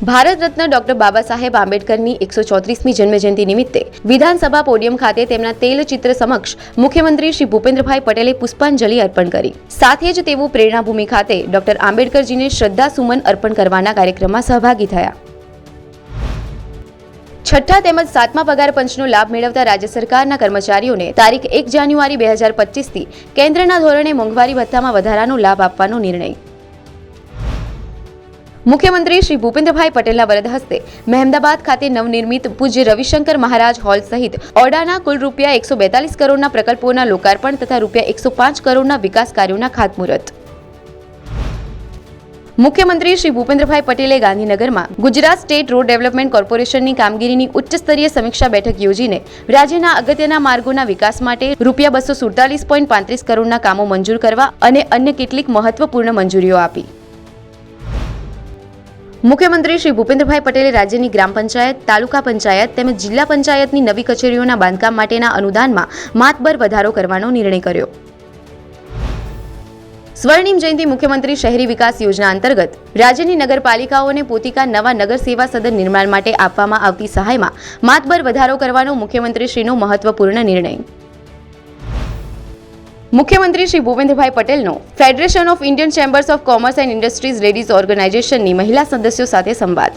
Bharat Ratna doctor Baba Saheb આંબેડકરની 134મી જન્મજયંતિ નિમિત્તે વિધાનસભા પોડિયમ ખાતે તેમના તેલચિત્ર સમક્ષ મુખ્યમંત્રી શ્રી ભૂપેન્દ્રભાઈ પટેલે પુષ્પાંજલિ અર્પણ કરી। સાથે જ તેઓ પ્રેરણાભૂમિ ખાતે ડોક્ટર આંબેડકરજીને શ્રદ્ધાસુમન અર્પણ કરવાના કાર્યક્રમમાં સહભાગી થયા। છઠ્ઠા તેમજ સાતમા પગાર પંચનો લાભ મેળવતા રાજ્ય સરકારના કર્મચારીઓને તારીખ 1 જાન્યુઆરી 2025થી કેન્દ્રના ધોરણે મોંઘવારી ભથ્થામાં વધારાનો લાભ આપવાનો નિર્ણય। મુખ્યમંત્રી શ્રી ભૂપેન્દ્રભાઈ પટેલના વરદ હસ્તે મહેમદાબાદ ખાતે નવનિર્મિત પૂજ્ય રવિશંકર મહારાજ હોલ સહિત ઓરડાના કુલ રૂપિયા 142 કરોડના પ્રકલ્પોના લોકાર્પણ તથા રૂપિયા 105 કરોડના વિકાસ કાર્યોના ખાતમુહૂર્ત। મુખ્યમંત્રી શ્રી ભૂપેન્દ્રભાઈ પટેલે ગાંધીનગરમાં ગુજરાત સ્ટેટ રોડ ડેવલપમેન્ટ કોર્પોરેશનની કામગીરીની ઉચ્ચસ્તરીય સમીક્ષા બેઠક યોજીને રાજ્યના અગત્યના માર્ગોના વિકાસ માટે રૂપિયા 247.35 કરોડના કામો મંજૂર કરવા અને અન્ય કેટલીક મહત્વપૂર્ણ મંજૂરીઓ આપી। મુખ્યમંત્રી શ્રી ભૂપેન્દ્રભાઈ પટેલે રાજ્યની ગ્રામ પંચાયત, તાલુકા પંચાયત તેમજ જિલ્લા પંચાયતની નવી કચેરીઓના બાંધકામ માટેના અનુદાનમાં માતબર વધારો કરવાનો નિર્ણય કર્યો। સ્વર્ણિમ જયંતિ મુખ્યમંત્રી શહેરી વિકાસ યોજના અંતર્ગત રાજ્યની નગરપાલિકાઓને પોતિકા નવા નગર સેવા સદન નિર્માણ માટે આપવામાં આવતી સહાયમાં માતબર વધારો કરવાનો મુખ્યમંત્રીશ્રીનો મહત્વપૂર્ણ નિર્ણય। મુખ્યમંત્રી શ્રી ભૂપેન્દ્રભાઈ પટેલનો federation of Indian chambers of commerce and industries ladies ઓર્ગેનાઇઝેશનની મહિલા સદસ્યો સાથે સંવાદ।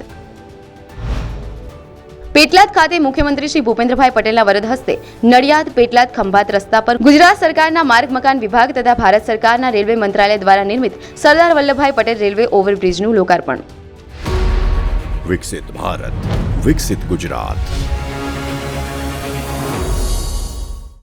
પેટલાદ ખાતે મુખ્યમંત્રી શ્રી ભૂપેન્દ્રભાઈ પટેલના વરદ હસ્તે નડિયાદ પેટલાદ ખંભાત રસ્તા પર ગુજરાત સરકારના માર્ગ મકાન વિભાગ તથા ભારત સરકારના રેલવે મંત્રાલય દ્વારા નિર્મિત સરદાર વલ્લભભાઈ પટેલ રેલવે ઓવરબ્રિજનું લોકાર્પણ। વિકસિત ભારત, વિકસિત ગુજરાત।